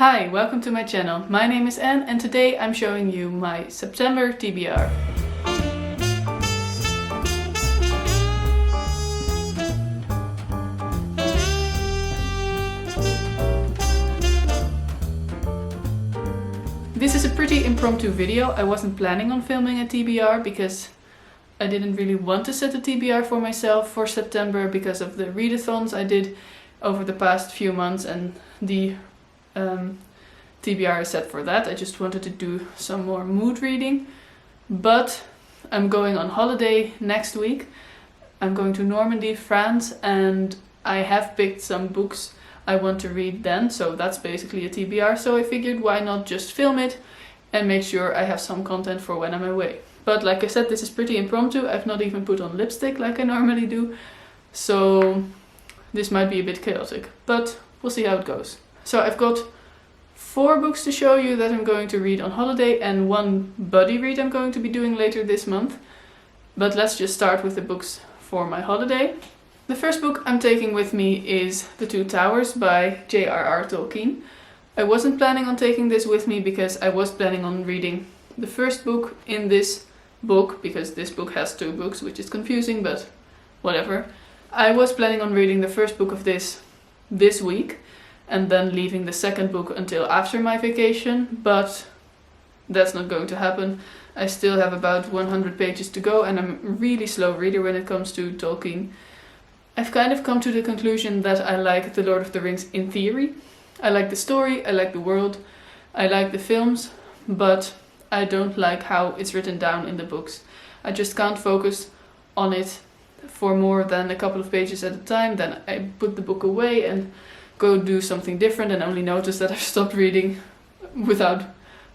Hi, welcome to my channel. My name is Anne and today I'm showing you my September TBR. This is a pretty impromptu video. I wasn't planning on filming a TBR because I didn't really want to set a TBR for myself for September because of the readathons I did over the past few months, and the TBR is set for that. I just wanted to do some more mood reading, but I'm going on holiday next week. I'm going to Normandy, France, and I have picked some books I want to read then, so that's basically a TBR. So I figured why not just film it and make sure I have some content for when I'm away. But like I said, this is pretty impromptu. I've not even put on lipstick like I normally do, so this might be a bit chaotic, but we'll see how it goes. So I've got 4 books to show you that I'm going to read on holiday and 1 buddy read I'm going to be doing later this month. But let's just start with the books for my holiday. The first book I'm taking with me is The Two Towers by J.R.R. Tolkien. I wasn't planning on taking this with me because I was planning on reading the first book in this book, because this book has 2 books, which is confusing, but whatever. I was planning on reading the first book of this week and then leaving the second book until after my vacation, but that's not going to happen. I still have about 100 pages to go and I'm a really slow reader when it comes to Tolkien. I've kind of come to the conclusion that I like The Lord of the Rings in theory. I like the story, I like the world, I like the films, but I don't like how it's written down in the books. I just can't focus on it for more than a couple of pages at a time. Then I put the book away and go do something different and only notice that I've stopped reading without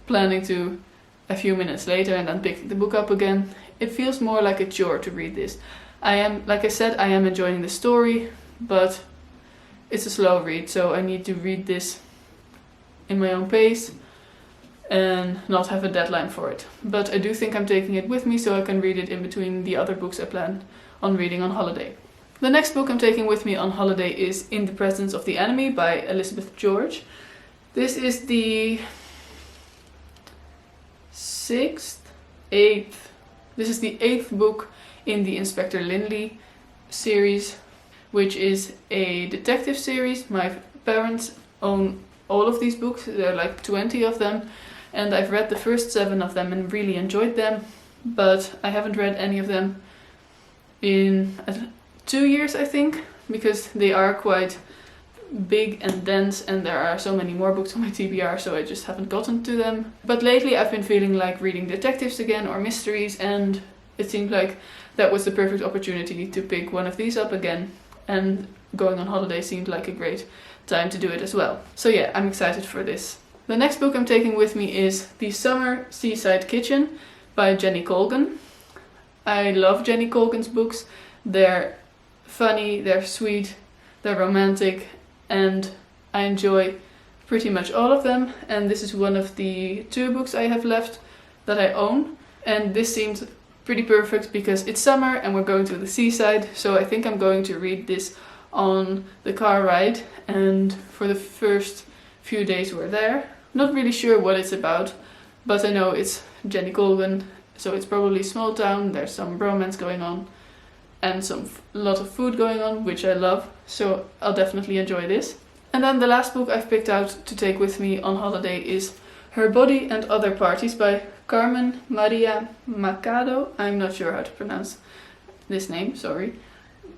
planning to a few minutes later and then pick the book up again. It feels more like a chore to read this. Like I said, I am enjoying the story, but it's a slow read, so I need to read this in my own pace and not have a deadline for it. But I do think I'm taking it with me so I can read it in between the other books I plan on reading on holiday. The next book I'm taking with me on holiday is In the Presence of the Enemy by Elizabeth George. This is the 8th book in the Inspector Lynley series, which is a detective series. My parents own all of these books. There are like 20 of them, and I've read the first 7 of them and really enjoyed them, but I haven't read any of them in 2 years, I think, because they are quite big and dense and there are so many more books on my TBR, so I just haven't gotten to them. But lately I've been feeling like reading detectives again or mysteries, and it seemed like that was the perfect opportunity to pick one of these up again, and going on holiday seemed like a great time to do it as well. So yeah, I'm excited for this. The next book I'm taking with me is The Summer Seaside Kitchen by Jenny Colgan. I love Jenny Colgan's books. They're funny, they're sweet, they're romantic, and I enjoy pretty much all of them. And this is one of the 2 books I have left that I own. And this seemed pretty perfect because it's summer and we're going to the seaside. So I think I'm going to read this on the car ride, and for the first few days we're there. Not really sure what it's about, but I know it's Jenny Colgan, so it's probably small town. There's some romance going on and a lot of food going on, which I love, so I'll definitely enjoy this. And then the last book I've picked out to take with me on holiday is Her Body and Other Parties by Carmen Maria Machado. I'm not sure how to pronounce this name, sorry,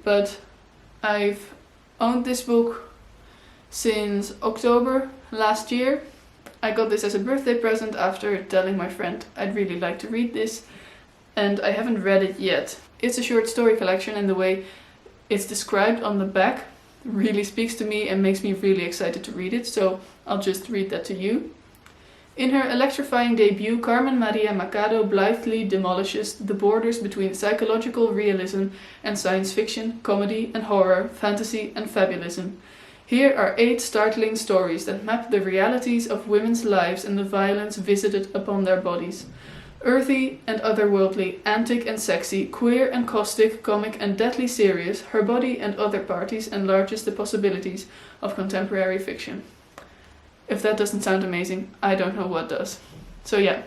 but I've owned this book since October last year. I got this as a birthday present after telling my friend I'd really like to read this, and I haven't read it yet. It's a short story collection, and the way it's described on the back really speaks to me and makes me really excited to read it, so I'll just read that to you. In her electrifying debut, Carmen Maria Machado blithely demolishes the borders between psychological realism and science fiction, comedy and horror, fantasy and fabulism. Here are 8 startling stories that map the realities of women's lives and the violence visited upon their bodies. Earthy and otherworldly, antic and sexy, queer and caustic, comic and deadly serious, Her Body and Other Parties enlarges the possibilities of contemporary fiction. If that doesn't sound amazing, I don't know what does. So yeah,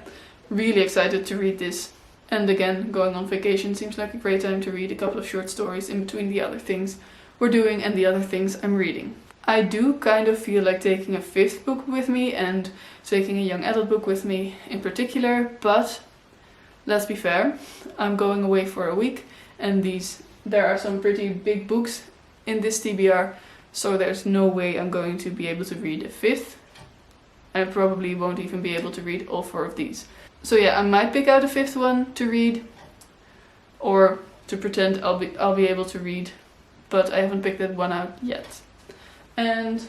really excited to read this. And again, going on vacation seems like a great time to read a couple of short stories in between the other things we're doing and the other things I'm reading. I do kind of feel like taking a 5th book with me and taking a young adult book with me in particular, but let's be fair, I'm going away for a week and there are some pretty big books in this TBR, so there's no way I'm going to be able to read a 5th. I probably won't even be able to read all 4 of these. So yeah, I might pick out a 5th one to read, or to pretend I'll be able to read, but I haven't picked that one out yet. And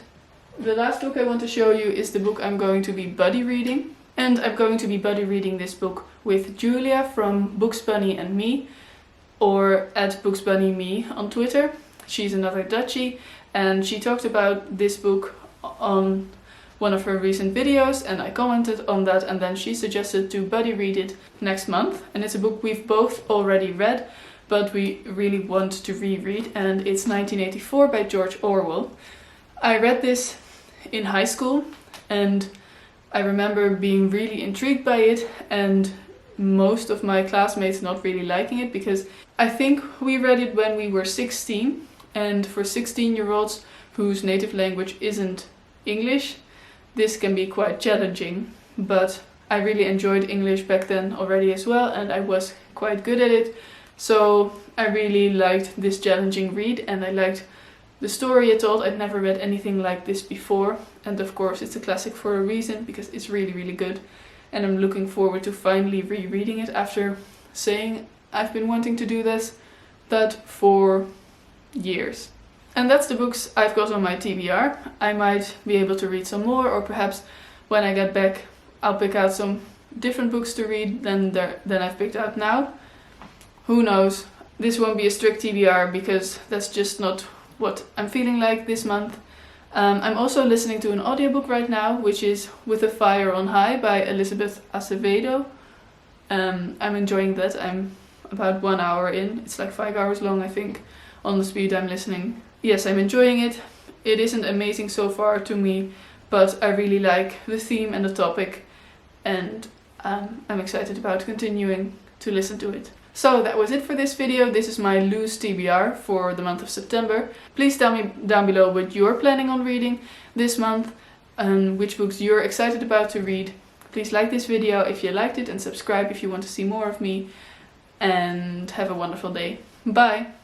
the last book I want to show you is the book I'm going to be buddy reading. And I'm going to be buddy reading this book with Julia from Books Bunny and Me, or at Books Bunny Me on Twitter. She's another Dutchie, and she talked about this book on one of her recent videos, and I commented on that, and then she suggested to buddy read it next month. And it's a book we've both already read, but we really want to reread, and it's 1984 by George Orwell. I read this in high school, and I remember being really intrigued by it, and most of my classmates not really liking it, because I think we read it when we were 16, and for 16-year-olds whose native language isn't English, this can be quite challenging. But I really enjoyed English back then already as well, and I was quite good at it, so I really liked this challenging read, and I liked the story it told. I'd never read anything like this before, and of course it's a classic for a reason, because it's really, really good. And I'm looking forward to finally rereading it after saying I've been wanting to do that for years. And that's the books I've got on my TBR. I might be able to read some more, or perhaps when I get back I'll pick out some different books to read than I've picked out now. Who knows? This won't be a strict TBR, because that's just not what I'm feeling like this month. I'm also listening to an audiobook right now, which is With a Fire on High by Elizabeth Acevedo. I'm enjoying that. I'm about 1 hour in. It's like 5 hours long, I think, on the speed I'm listening. Yes, I'm enjoying it. It isn't amazing so far to me, but I really like the theme and the topic, and I'm excited about continuing to listen to it. So that was it for this video. This is my loose TBR for the month of September. Please tell me down below what you're planning on reading this month and which books you're excited about to read. Please like this video if you liked it, and subscribe if you want to see more of me. And have a wonderful day. Bye!